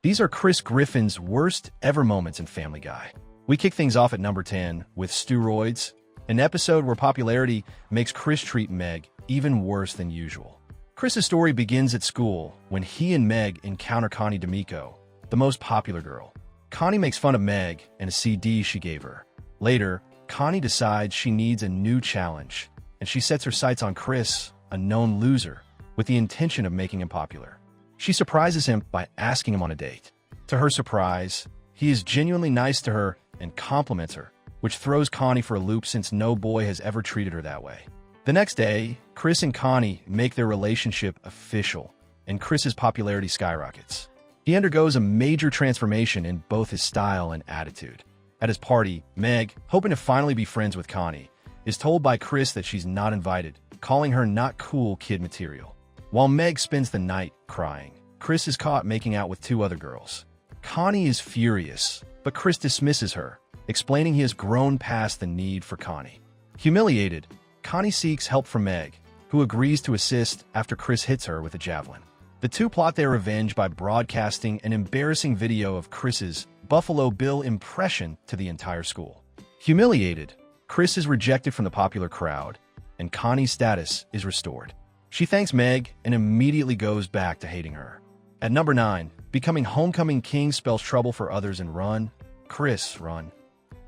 These are Chris Griffin's worst ever moments in Family Guy. We kick things off at number 10 with Steroids, an episode where popularity makes Chris treat Meg even worse than usual. Chris's story begins at school when he and Meg encounter Connie D'Amico, the most popular girl. Connie makes fun of Meg and a CD she gave her. Later, Connie decides she needs a new challenge, and she sets her sights on Chris, a known loser, with the intention of making him popular. She surprises him by asking him on a date. To her surprise, he is genuinely nice to her and compliments her, which throws Connie for a loop since no boy has ever treated her that way. The next day, Chris and Connie make their relationship official, and Chris's popularity skyrockets. He undergoes a major transformation in both his style and attitude. At his party, Meg, hoping to finally be friends with Connie, is told by Chris that she's not invited, calling her not cool kid material. While Meg spends the night crying, Chris is caught making out with two other girls. Connie is furious, but Chris dismisses her, explaining he has grown past the need for Connie. Humiliated, Connie seeks help from Meg, who agrees to assist after Chris hits her with a javelin. The two plot their revenge by broadcasting an embarrassing video of Chris's Buffalo Bill impression to the entire school. Humiliated, Chris is rejected from the popular crowd, and Connie's status is restored. She thanks Meg and immediately goes back to hating her. At number 9, becoming homecoming king spells trouble for others and Chris run.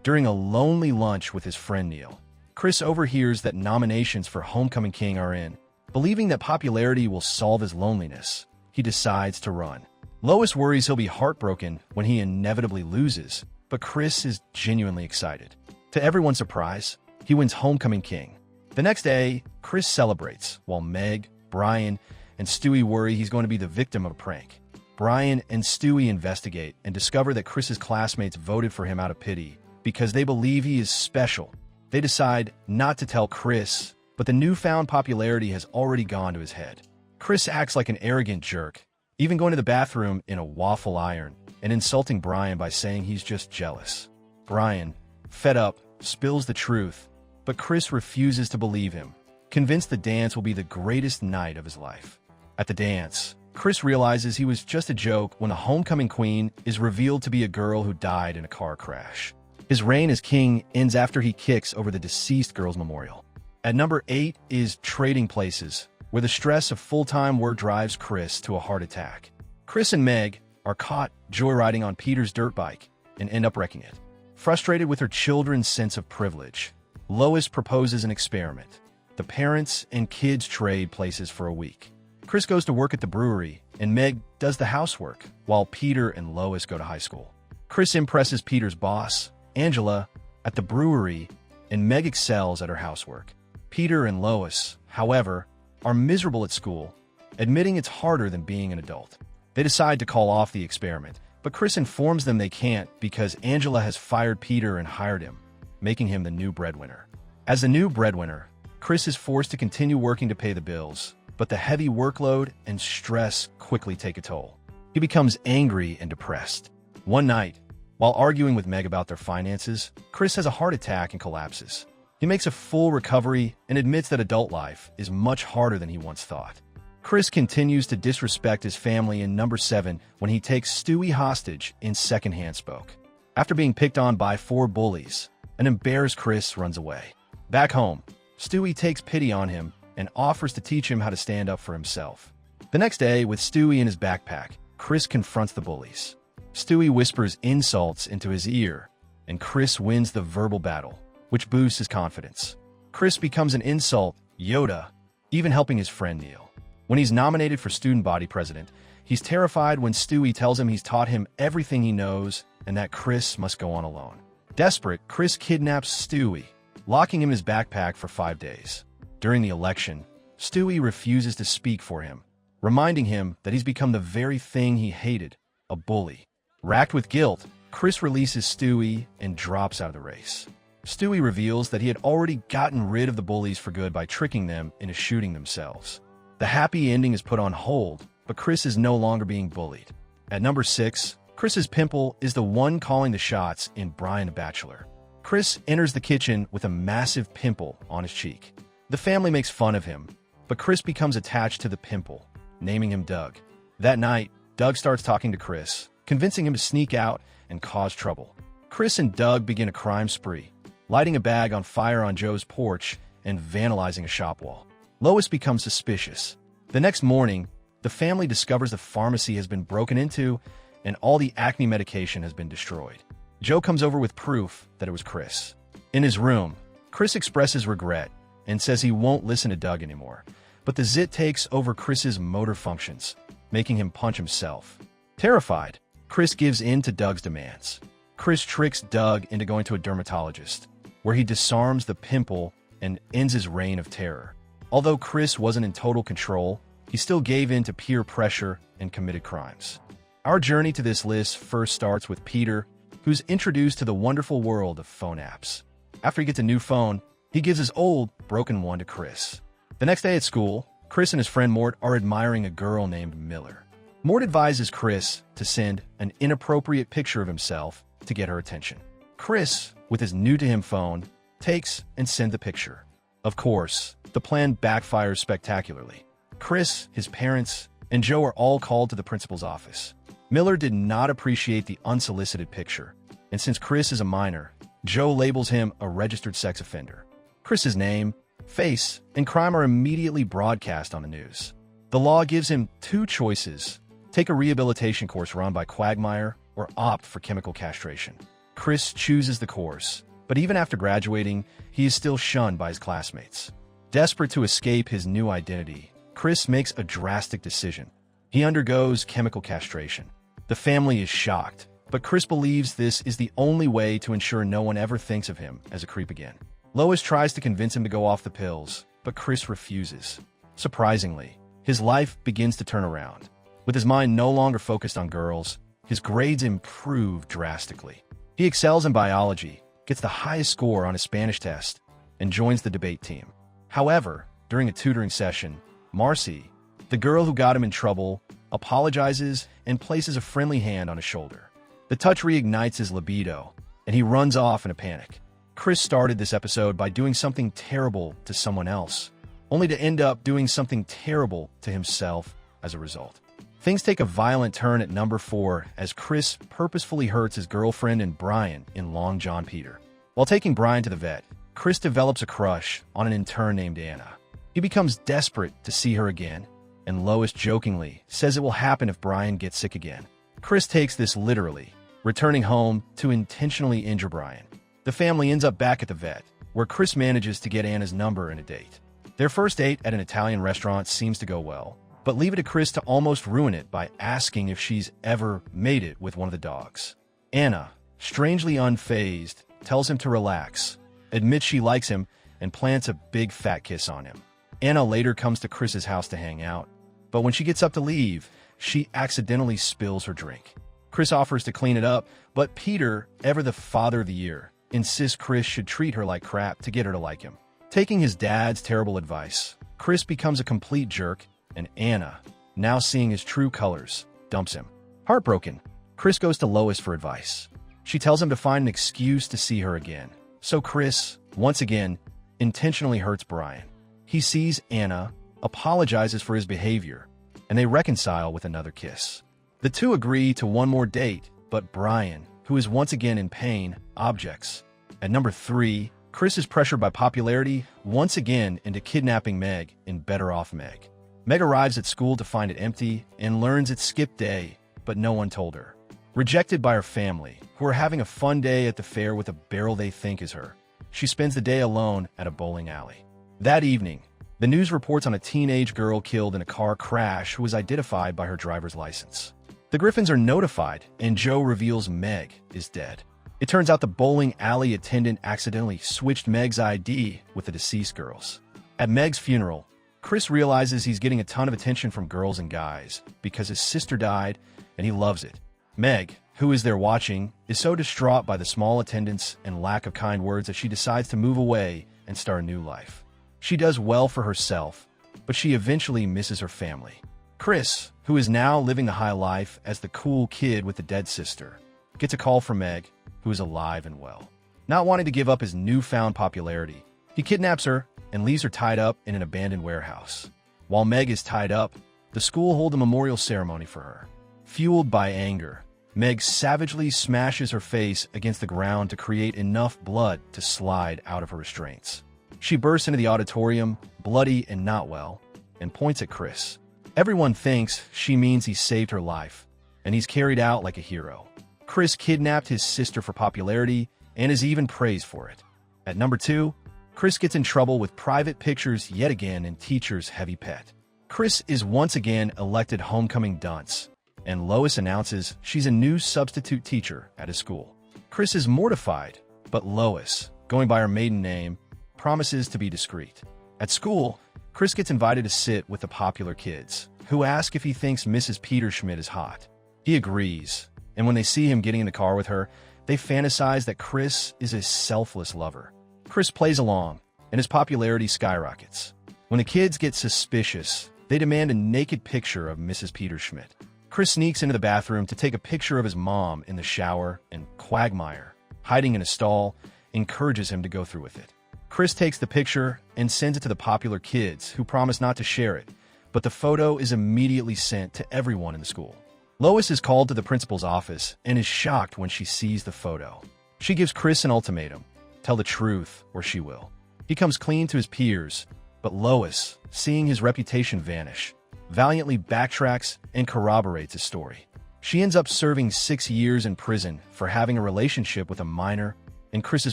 During a lonely lunch with his friend Neil, Chris overhears that nominations for homecoming king are in. Believing that popularity will solve his loneliness, he decides to run. Lois worries he'll be heartbroken when he inevitably loses, but Chris is genuinely excited. To everyone's surprise, he wins homecoming king. The next day, Chris celebrates, while Meg, Brian, and Stewie worry he's going to be the victim of a prank. Brian and Stewie investigate and discover that Chris's classmates voted for him out of pity because they believe he is special. They decide not to tell Chris, but the newfound popularity has already gone to his head. Chris acts like an arrogant jerk, even going to the bathroom in a waffle iron and insulting Brian by saying he's just jealous. Brian, fed up, spills the truth, but Chris refuses to believe him, convinced the dance will be the greatest night of his life. At the dance, Chris realizes he was just a joke when the homecoming queen is revealed to be a girl who died in a car crash. His reign as king ends after he kicks over the deceased girl's memorial. At number 8 is Trading Places, where the stress of full-time work drives Chris to a heart attack. Chris and Meg are caught joyriding on Peter's dirt bike and end up wrecking it. Frustrated with her children's sense of privilege, Lois proposes an experiment. The parents and kids trade places for a week. Chris goes to work at the brewery, and Meg does the housework, while Peter and Lois go to high school. Chris impresses Peter's boss, Angela, at the brewery, and Meg excels at her housework. Peter and Lois, however, are miserable at school, admitting it's harder than being an adult. They decide to call off the experiment, but Chris informs them they can't because Angela has fired Peter and hired him, making him the new breadwinner. As the new breadwinner, Chris is forced to continue working to pay the bills, but the heavy workload and stress quickly take a toll. He becomes angry and depressed. One night, while arguing with Meg about their finances, Chris has a heart attack and collapses. He makes a full recovery and admits that adult life is much harder than he once thought. Chris continues to disrespect his family in number 7 when he takes Stewie hostage in Secondhand Spoke. After being picked on by 4 bullies, an embarrassed Chris runs away. Back home, Stewie takes pity on him and offers to teach him how to stand up for himself. The next day, with Stewie in his backpack, Chris confronts the bullies. Stewie whispers insults into his ear, and Chris wins the verbal battle, which boosts his confidence. Chris becomes an insult, Yoda, even helping his friend Neil. When he's nominated for student body president, he's terrified when Stewie tells him he's taught him everything he knows and that Chris must go on alone. Desperate, Chris kidnaps Stewie, locking him in his backpack for 5 days. During the election, Stewie refuses to speak for him, reminding him that he's become the very thing he hated, a bully. Racked with guilt, Chris releases Stewie and drops out of the race. Stewie reveals that he had already gotten rid of the bullies for good by tricking them into shooting themselves. The happy ending is put on hold, but Chris is no longer being bullied. At number 6, Chris's pimple is the one calling the shots in Brian the Bachelor. Chris enters the kitchen with a massive pimple on his cheek. The family makes fun of him, but Chris becomes attached to the pimple, naming him Doug. That night, Doug starts talking to Chris, convincing him to sneak out and cause trouble. Chris and Doug begin a crime spree, lighting a bag on fire on Joe's porch and vandalizing a shop wall. Lois becomes suspicious. The next morning, the family discovers the pharmacy has been broken into and all the acne medication has been destroyed. Joe comes over with proof that it was Chris. In his room, Chris expresses regret and says he won't listen to Doug anymore. But the zit takes over Chris's motor functions, making him punch himself. Terrified, Chris gives in to Doug's demands. Chris tricks Doug into going to a dermatologist, where he disarms the pimple and ends his reign of terror. Although Chris wasn't in total control, he still gave in to peer pressure and committed crimes. Our journey to this list first starts with Peter, who's introduced to the wonderful world of phone apps. After he gets a new phone, he gives his old, broken one to Chris. The next day at school, Chris and his friend Mort are admiring a girl named Miller. Mort advises Chris to send an inappropriate picture of himself to get her attention. Chris, with his new-to-him phone, takes and sends the picture. Of course, the plan backfires spectacularly. Chris, his parents, and Joe are all called to the principal's office. Miller did not appreciate the unsolicited picture, and since Chris is a minor, Joe labels him a registered sex offender. Chris's name, face, and crime are immediately broadcast on the news. The law gives him two choices: take a rehabilitation course run by Quagmire or opt for chemical castration. Chris chooses the course, but even after graduating, he is still shunned by his classmates. Desperate to escape his new identity, Chris makes a drastic decision. He undergoes chemical castration. The family is shocked, but Chris believes this is the only way to ensure no one ever thinks of him as a creep again. Lois tries to convince him to go off the pills, but Chris refuses. Surprisingly, his life begins to turn around. With his mind no longer focused on girls, his grades improve drastically. He excels in biology, gets the highest score on his Spanish test, and joins the debate team. However, during a tutoring session, Marcy, the girl who got him in trouble, apologizes and places a friendly hand on his shoulder. The touch reignites his libido, and he runs off in a panic. Chris started this episode by doing something terrible to someone else, only to end up doing something terrible to himself as a result. Things take a violent turn at number 4 as Chris purposefully hurts his girlfriend and Brian in Long John Peter. While taking Brian to the vet, Chris develops a crush on an intern named Anna. He becomes desperate to see her again, and Lois jokingly says it will happen if Brian gets sick again. Chris takes this literally, returning home to intentionally injure Brian. The family ends up back at the vet, where Chris manages to get Anna's number and a date. Their first date at an Italian restaurant seems to go well, but leave it to Chris to almost ruin it by asking if she's ever made it with one of the dogs. Anna, strangely unfazed, tells him to relax, admits she likes him, and plants a big fat kiss on him. Anna later comes to Chris's house to hang out, but when she gets up to leave, she accidentally spills her drink. Chris offers to clean it up, but Peter, ever the father of the year, insists Chris should treat her like crap to get her to like him. Taking his dad's terrible advice, Chris becomes a complete jerk, and Anna, now seeing his true colors, dumps him. Heartbroken, Chris goes to Lois for advice. She tells him to find an excuse to see her again. So Chris, once again, intentionally hurts Brian. He sees Anna, apologizes for his behavior, and they reconcile with another kiss. The two agree to one more date, but Brian, who is once again in pain, objects. At number 3, Chris is pressured by popularity once again into kidnapping Meg in Better Off Meg. Meg arrives at school to find it empty and learns it's skip day, but no one told her. Rejected by her family, who are having a fun day at the fair with a barrel they think is her, she spends the day alone at a bowling alley. That evening, the news reports on a teenage girl killed in a car crash who was identified by her driver's license. The Griffins are notified, and Joe reveals Meg is dead. It turns out the bowling alley attendant accidentally switched Meg's ID with the deceased girl's. At Meg's funeral, Chris realizes he's getting a ton of attention from girls and guys because his sister died, and he loves it. Meg, who is there watching, is so distraught by the small attendance and lack of kind words that she decides to move away and start a new life. She does well for herself, but she eventually misses her family. Chris, who is now living the high life as the cool kid with the dead sister, gets a call from Meg, who is alive and well. Not wanting to give up his newfound popularity, he kidnaps her and leaves her tied up in an abandoned warehouse. While Meg is tied up, the school holds a memorial ceremony for her. Fueled by anger, Meg savagely smashes her face against the ground to create enough blood to slide out of her restraints. She bursts into the auditorium, bloody and not well, and points at Chris. Everyone thinks she means he saved her life, and he's carried out like a hero. Chris kidnapped his sister for popularity and is even praised for it. At number 2, Chris gets in trouble with private pictures yet again in teacher's heavy pet. Chris is once again elected homecoming dunce, and Lois announces she's a new substitute teacher at his school. Chris is mortified, but Lois, going by her maiden name, promises to be discreet. At school, Chris gets invited to sit with the popular kids, who ask if he thinks Mrs. Peterschmidt is hot. He agrees, and when they see him getting in the car with her, they fantasize that Chris is a selfless lover. Chris plays along, and his popularity skyrockets. When the kids get suspicious, they demand a naked picture of Mrs. Peterschmidt. Chris sneaks into the bathroom to take a picture of his mom in the shower, and Quagmire, hiding in a stall, encourages him to go through with it. Chris takes the picture and sends it to the popular kids, who promise not to share it, but the photo is immediately sent to everyone in the school. Lois is called to the principal's office and is shocked when she sees the photo. She gives Chris an ultimatum: tell the truth or she will. He comes clean to his peers, but Lois, seeing his reputation vanish, valiantly backtracks and corroborates his story. She ends up serving 6 years in prison for having a relationship with a minor, and Chris's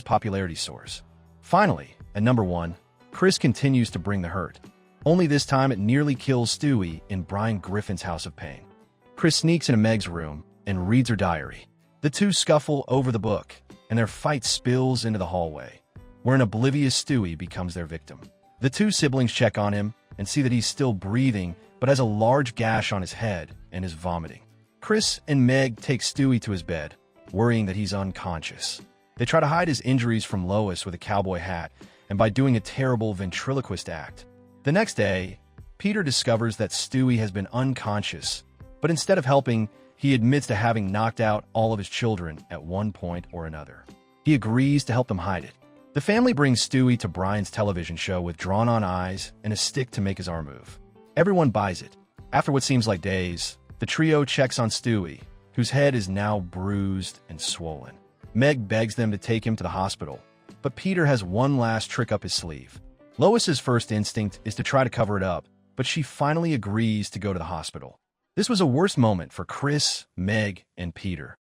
popularity soars. Finally, at number 1, Chris continues to bring the hurt. Only this time it nearly kills Stewie in Brian Griffin's House of Pain. Chris sneaks into Meg's room and reads her diary. The two scuffle over the book, and their fight spills into the hallway, where an oblivious Stewie becomes their victim. The two siblings check on him and see that he's still breathing but has a large gash on his head and is vomiting. Chris and Meg take Stewie to his bed, worrying that he's unconscious. They try to hide his injuries from Lois with a cowboy hat and by doing a terrible ventriloquist act. The next day, Peter discovers that Stewie has been unconscious, but instead of helping, he admits to having knocked out all of his children at one point or another. He agrees to help them hide it. The family brings Stewie to Brian's television show with drawn-on eyes and a stick to make his arm move. Everyone buys it. After what seems like days, the trio checks on Stewie, whose head is now bruised and swollen. Meg begs them to take him to the hospital, but Peter has one last trick up his sleeve. Lois's first instinct is to try to cover it up, but she finally agrees to go to the hospital. This was a worse moment for Chris, Meg, and Peter.